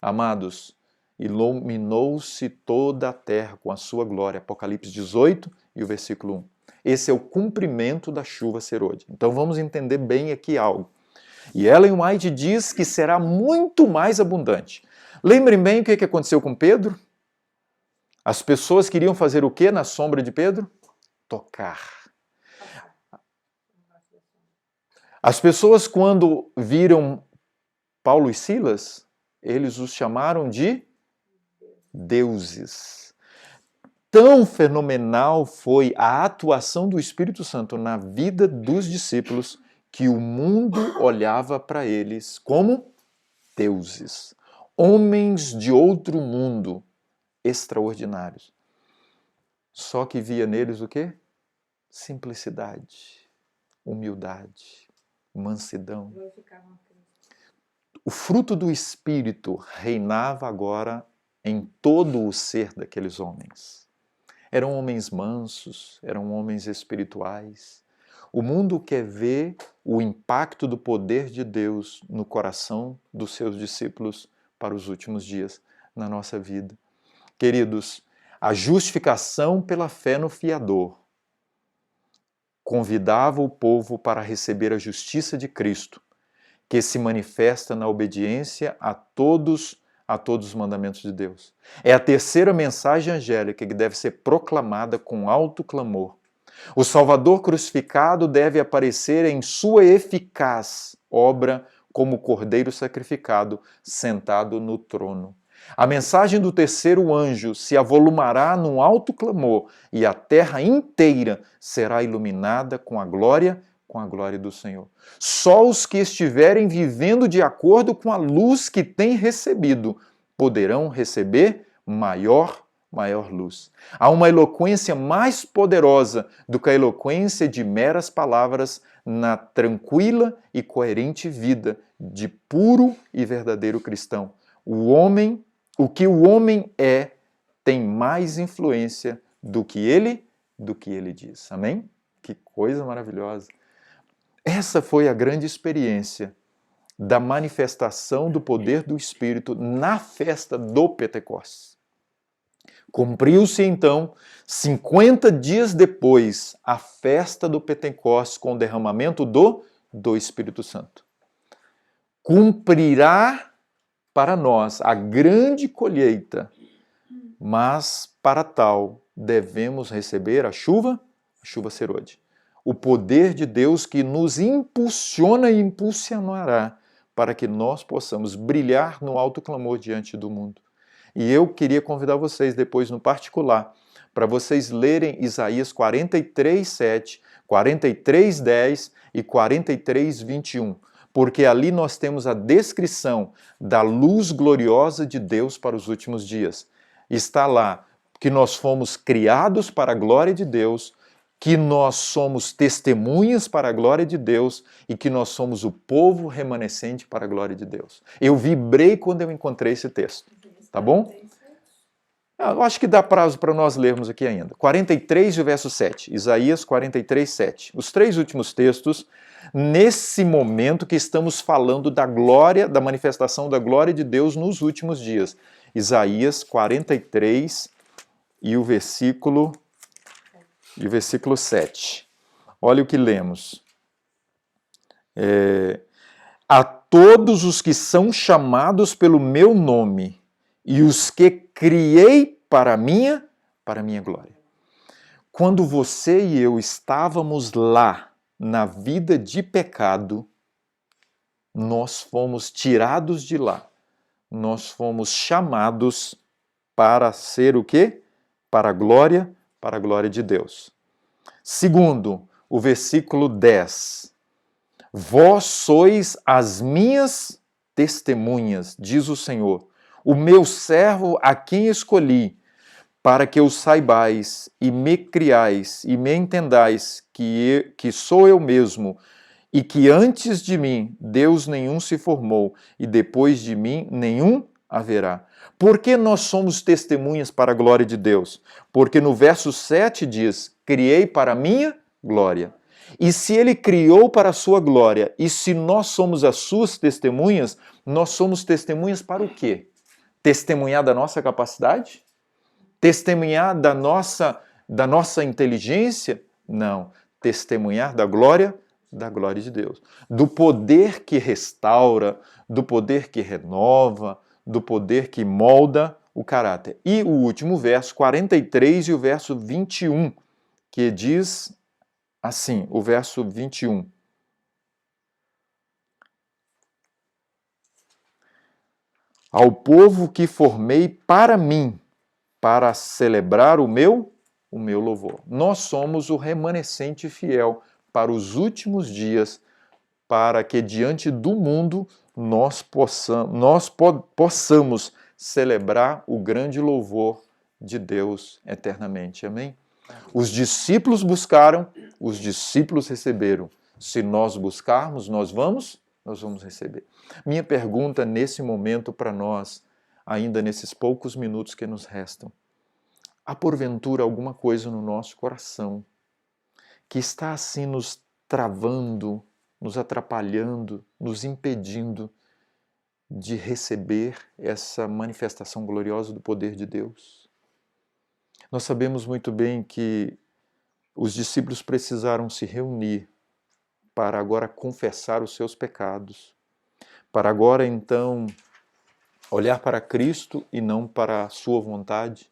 Amados, iluminou-se toda a terra com a sua glória. Apocalipse 18 e o versículo 1. Esse é o cumprimento da chuva serôdia. Então vamos entender bem aqui algo. E Ellen White diz que será muito mais abundante. Lembrem bem o que aconteceu com Pedro? As pessoas queriam fazer o que na sombra de Pedro? Tocar. As pessoas, quando viram Paulo e Silas, eles os chamaram de deuses. Tão fenomenal foi a atuação do Espírito Santo na vida dos discípulos que o mundo olhava para eles como deuses, homens de outro mundo, extraordinários. Só que via neles o quê? Simplicidade, humildade, mansidão. O fruto do Espírito reinava agora em todo o ser daqueles homens. Eram homens mansos, eram homens espirituais. O mundo quer ver o impacto do poder de Deus no coração dos seus discípulos para os últimos dias na nossa vida. Queridos, a justificação pela fé no fiador convidava o povo para receber a justiça de Cristo, que se manifesta na obediência a todos os mandamentos de Deus. É a terceira mensagem angélica que deve ser proclamada com alto clamor. O Salvador crucificado deve aparecer em sua eficaz obra como cordeiro sacrificado, sentado no trono. A mensagem do terceiro anjo se avolumará num alto clamor e a terra inteira será iluminada com a glória do Senhor. Só os que estiverem vivendo de acordo com a luz que têm recebido poderão receber maior luz. Há uma eloquência mais poderosa do que a eloquência de meras palavras na tranquila e coerente vida de puro e verdadeiro cristão. O que o homem é tem mais influência do que ele diz. Amém? Que coisa maravilhosa. Essa foi a grande experiência da manifestação do poder do Espírito na festa do Pentecostes. Cumpriu-se então, 50 dias depois, a festa do Pentecostes com o derramamento do Espírito Santo. Cumprirá para nós a grande colheita, mas para tal devemos receber a chuva serôdia. O poder de Deus que nos impulsiona e impulsionará para que nós possamos brilhar no alto clamor diante do mundo. E eu queria convidar vocês depois no particular para vocês lerem Isaías 43:7, 43:10 e 43:21, porque ali nós temos a descrição da luz gloriosa de Deus para os últimos dias. Está lá que nós fomos criados para a glória de Deus, que nós somos testemunhas para a glória de Deus e que nós somos o povo remanescente para a glória de Deus. Eu vibrei quando eu encontrei esse texto, tá bom? Eu acho que dá prazo para nós lermos aqui ainda. 43 e o verso 7, Isaías 43:7. Os três últimos textos, nesse momento que estamos falando da glória, da manifestação da glória de Deus nos últimos dias. Isaías 43 e o versículo 7. Olha o que lemos. A todos os que são chamados pelo meu nome e os que criei para minha glória. Quando você e eu estávamos lá na vida de pecado, nós fomos tirados de lá. Nós fomos chamados para ser o quê? Para a glória de Deus. Segundo, o versículo 10. Vós sois as minhas testemunhas, diz o Senhor, o meu servo a quem escolhi, para que o saibais e me criais e me entendais que sou eu mesmo, e que antes de mim Deus nenhum se formou, e depois de mim nenhum haverá. Por que nós somos testemunhas para a glória de Deus? Porque no verso 7 diz, criei para a minha glória. E se ele criou para a sua glória, e se nós somos as suas testemunhas, nós somos testemunhas para o quê? Testemunhar da nossa capacidade? Testemunhar da nossa inteligência? Não. Testemunhar da glória de Deus. Do poder que restaura, do poder que renova, do poder que molda o caráter. E o último verso, 43 e o verso 21, que diz assim, o verso 21. Ao povo que formei para mim, para celebrar o meu louvor. Nós somos o remanescente fiel para os últimos dias, para que diante do mundo nós possamos celebrar o grande louvor de Deus eternamente. Amém? Os discípulos buscaram, os discípulos receberam. Se nós buscarmos, nós vamos receber. Minha pergunta nesse momento para nós, ainda nesses poucos minutos que nos restam, há porventura alguma coisa no nosso coração que está assim nos travando, nos atrapalhando, nos impedindo de receber essa manifestação gloriosa do poder de Deus? Nós sabemos muito bem que os discípulos precisaram se reunir para agora confessar os seus pecados, para agora então olhar para Cristo e não para a sua vontade,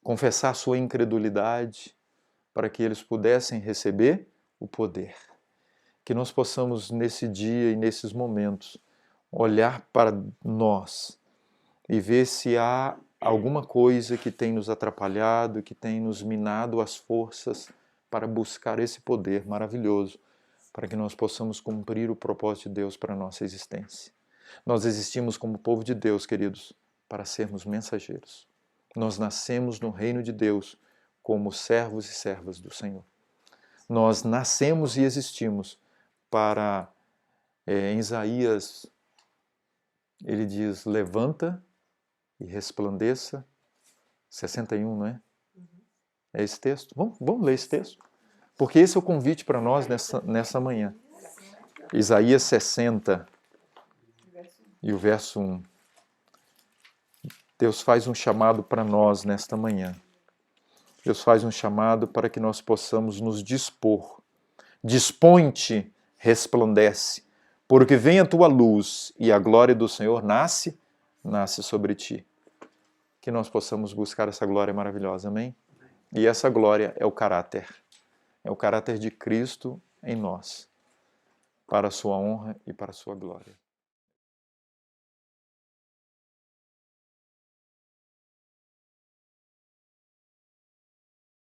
confessar a sua incredulidade, para que eles pudessem receber o poder. Que nós possamos nesse dia e nesses momentos olhar para nós e ver se há alguma coisa que tem nos atrapalhado, que tem nos minado as forças para buscar esse poder maravilhoso, para que nós possamos cumprir o propósito de Deus para a nossa existência. Nós existimos como povo de Deus, queridos, para sermos mensageiros. Nós nascemos no reino de Deus como servos e servas do Senhor. Nós nascemos e existimos para, em Isaías, ele diz, levanta e resplandeça, 61, não é? É esse texto? Vamos ler esse texto? Porque esse é o convite para nós nessa manhã. Isaías 60 e o verso 1. Deus faz um chamado para nós nesta manhã. Deus faz um chamado para que nós possamos nos dispor. Dispõe-te, resplandece, porque vem a tua luz e a glória do Senhor nasce sobre ti. Que nós possamos buscar essa glória maravilhosa, amém? E essa glória é o caráter de Cristo em nós, para a sua honra e para a sua glória.